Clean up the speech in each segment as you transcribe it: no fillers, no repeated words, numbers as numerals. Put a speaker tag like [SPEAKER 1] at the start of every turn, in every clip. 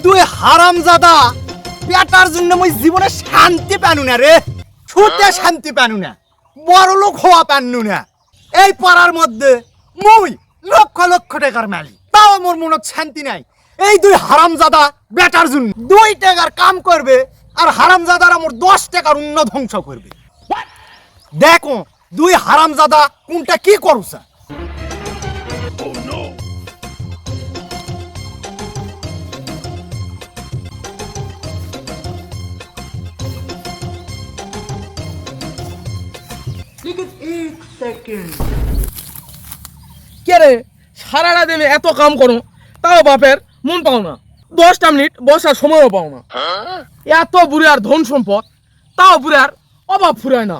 [SPEAKER 1] তুই হারামজাদা বেটার জন্য মুই জীবনে শান্তি পানু না রে, ছুটে শান্তি পানু না, বড় লোক হওয়া পানু না। এই পাড়ার মধ্যে মুই লক্ষ লক্ষ টাকার মালিক, তাও মোর মনত শান্তি নাই। এই দুই হারামজাদা বেটার জন্য 2 টাকার কাম করবে আর হারামজাদারা মোর 10 টাকার উন্ন ধ্বংস করবে। দেখো দুই হারামজাদা কোনটা কি করছে।
[SPEAKER 2] কে রে, সারাটা দিনে এত কাম করো তাও বাপের মন পাও না, 10টা মিনিট বসার সময়ও পাও না। এত বুড়ার ধন সম্পদ তাও বুড়ার অভাব ফুরায় না।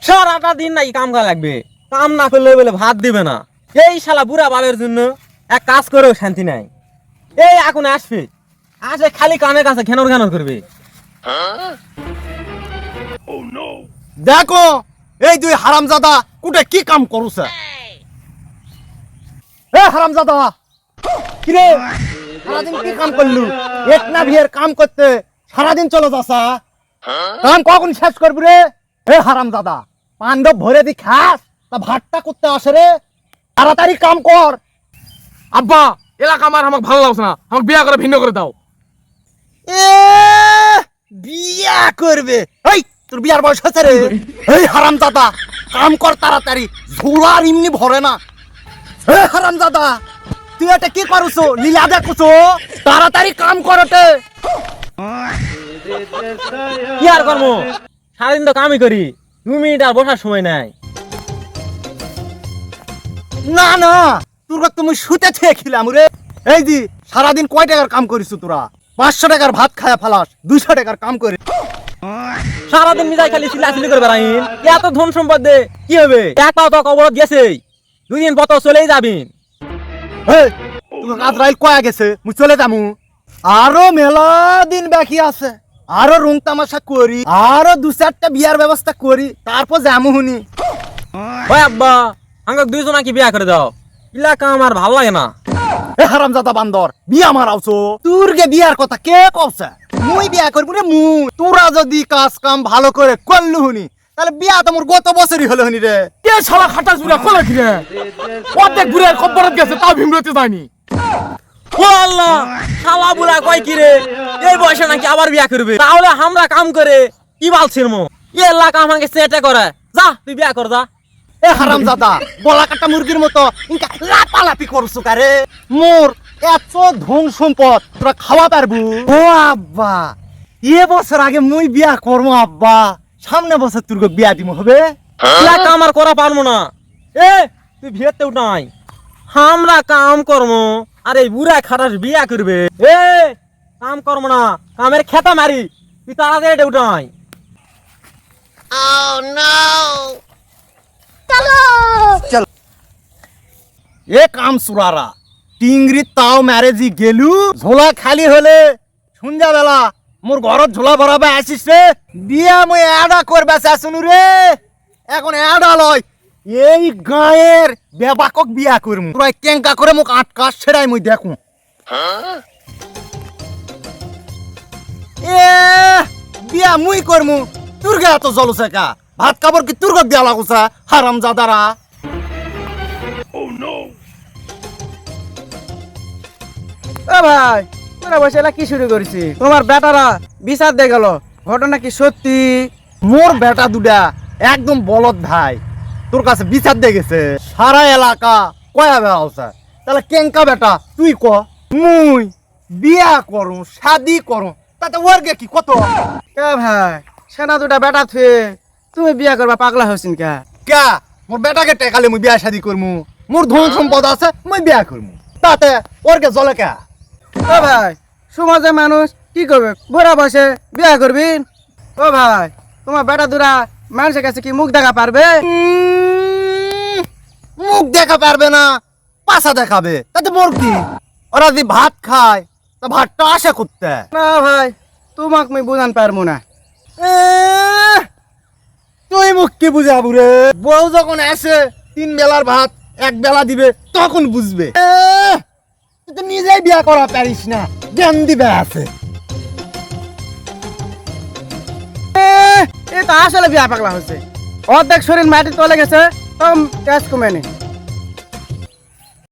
[SPEAKER 3] সারাটা দিন নাকি কাম করা লাগবে, কাম না করলে বলে ভাত দিবে না। এই শালা বুড়া বালের জন্য এক কাজ করেও শান্তি নাই। এই এখন আসবে, আসে খালি কানের কাছে ঘেনর ঘেনর করবে।
[SPEAKER 1] দেখো এই দুই হারামজাদা কোটে কি কাম করছে। এ হারামজাদা কিরে, সারাদিন কি কাম করলু? এক না বিয়ের কাম করতে সারাদিন চলে যাসা, কাম কখন শেষ করবি রে? এ হারামজাদা পাণ্ডব ভরে দি খাস, তা ভাতটা করতে আসে রে, তাড়াতাড়ি কাম কর।
[SPEAKER 2] আব্বা এলাকা আমার আমাকে ভালো লাগছে না, আমাকে বিয়া করে ভিন্ন করে দাও।
[SPEAKER 1] এ বিয়া করবে? এই তোর বিয়ার বয়স হচ্ছে রে। এই হারামজাদা কাম কর তাড়াতাড়ি, ঝোলার এমনি ভরে না। এ হারামজাদা তুই এটা কি করছো? লীলা দেখছো? তাড়াতাড়ি কাম করতে।
[SPEAKER 3] কি আর কর্ম, সারাদিন তো কামই করি, 2 মিনিট আর বসার সময় নাই।
[SPEAKER 1] না না তোর তুমি শুতে থেকে খিলাম রে। এই দি সারাদিন কয় টাকার কাম করিস তোরা? 500 টাকার ভাত খায়া ফালাস, 200 টাকার কাম করে।
[SPEAKER 3] সারাদিন মিজাই খালি চিল্লাচিল্লি করে বেড়াইন, এত ধন সম্পদ দে কি হবে? এক পাও তো কবরত গেছে, 2 দিন পর তো চলেই যাবিন।
[SPEAKER 1] এই তোর কাজ রাইল কয়া গেছে, মুই চলে যামু। আরো মেলা দিন বাকি আছে, আরো রং তামাশা করি, আরো 2-4টা বিয়ার ব্যবস্থা করি, তারপর যামু হুনি।
[SPEAKER 3] ওই আব্বা আমাকে 2 জনা কি বিয়া করে দাও, এলাকা আমার ভালো লাগে না।
[SPEAKER 1] এ হারামজাদা বান্দর বিয়া মারাওছো? তোর গে বিয়ার কথা কে কইছে? মুই বিয়া করব রে মুই। তোরা যদি কাজ কাম ভালো করে করলু হুনি তাহলে বিয়া তো মোর গত বছরই হলো হুনি রে।
[SPEAKER 2] কে শালা খাটাস বুড়া কোলে কিরে, অর্ধেক বুড়ার খবরত গেছে তাও ভিমরতে যায়নি।
[SPEAKER 3] ও আল্লাহ, শালা বুড়া কয় কি রে, এই বয়সে নাকি আবার বিয়া করবে? তাহলে আমরা কাম করে কি বালছির মো, এলাকা আমাকে সেটে করে। যা তুই বিয়া কর যা।
[SPEAKER 1] এ হারামজাদা গলা কাটা মুরগির মতো ইনকা লাপালাপি করছো কারে? মোর এত ধন সম্পদ তোরা খাওয়া পারবু? ও আব্বা এ বছর আগে মুই বিয়া করবো আব্বা, সামনে বছর তোর বিয়া দিমু হবে।
[SPEAKER 3] এলাকা আমার করা পারবো না। এ তুই ভিড়তে উঠাই, আমরা কাম করবো আর এই বুড়া খাটাস বিয়া করবে। এ কাম করবো না, কামের খেতা মারি, তুই তাড়াতাড়ি উঠাই।
[SPEAKER 1] এ কাম সুরারা টিংরি তাও ম্যারেজি গেলু, ঝোলা খালি হলে সন্ধ্যা বেলা মোর ঘরত ঝোলা ভরাবে আসিস রে। বিয়া মই এডা করবে আসুনু রে, এখন এডা লয় এই গায়ের বেবাকক বিয়া করমু। তোরা কেঙ্কা করে মোক আটকাস সেটাই মই দেখু। এ বিয়া মুই করমু, তোর গে এত জলছে কা? ভাত কাপড় কি তোর দিয়া লাগুছা হারামজাদারা?
[SPEAKER 4] ও ভাই, তোরা বসে কি শুরু করেছি? তোমার বেটারা বিচার দিয়ে গেল, ঘটনা কি সত্যি?
[SPEAKER 1] মোর বেটা দুটা একদম বলদ ভাই, তোর কাছে বিচার দিয়ে গেছে। সারা এলাকা কয়া বেড়াওছে, তাহলে কেঙ্কা বেটা তুই ক? মুই বিয়া করু শাদি করু তাতে ওর গে কি কত?
[SPEAKER 4] কে ভাই, সেনা দুটা বেটা থুয়ে তুমি বিয়া করবা পাগলা হয়েছিন কে?
[SPEAKER 1] কে মোর বেটাকে টেকালে মুই বিয়া শাদি করমু? মোর ধন সম্পদ আছে মুই বিয়া করমু, তাতে ওর গে জলে কে?
[SPEAKER 4] ও ভাই, সমাজে মানুষ কি করবে, বুড়া বসে বিয়া করবি? ও ভাই, তোমার বেটা দুরা মানুষের কাছে কি মুখ দেখা পারবে?
[SPEAKER 1] মুখ দেখা পারবে না, পাশা দেখাবে, তাতে মোর কি? ওরা যদি ভাত খায় তা ভাতটা আশা করতে।
[SPEAKER 4] না ভাই, তোমাক আমি বুঝান পারবো না।
[SPEAKER 1] তুই মুখ কি বুঝাবু রে? বউ যখন আসে 3 বেলার ভাত 1 বেলা দিবে তখন বুঝবে। তুই তো নিজেই বিয়া বিয়ে করা পারিস না, জ্ঞান দিবে আছে।
[SPEAKER 4] এ তো আসলে বিয়া পাগলা হচ্ছে, অর্ধেক শরীর মাটির তলে গেছে, কম তেজ কমেনি।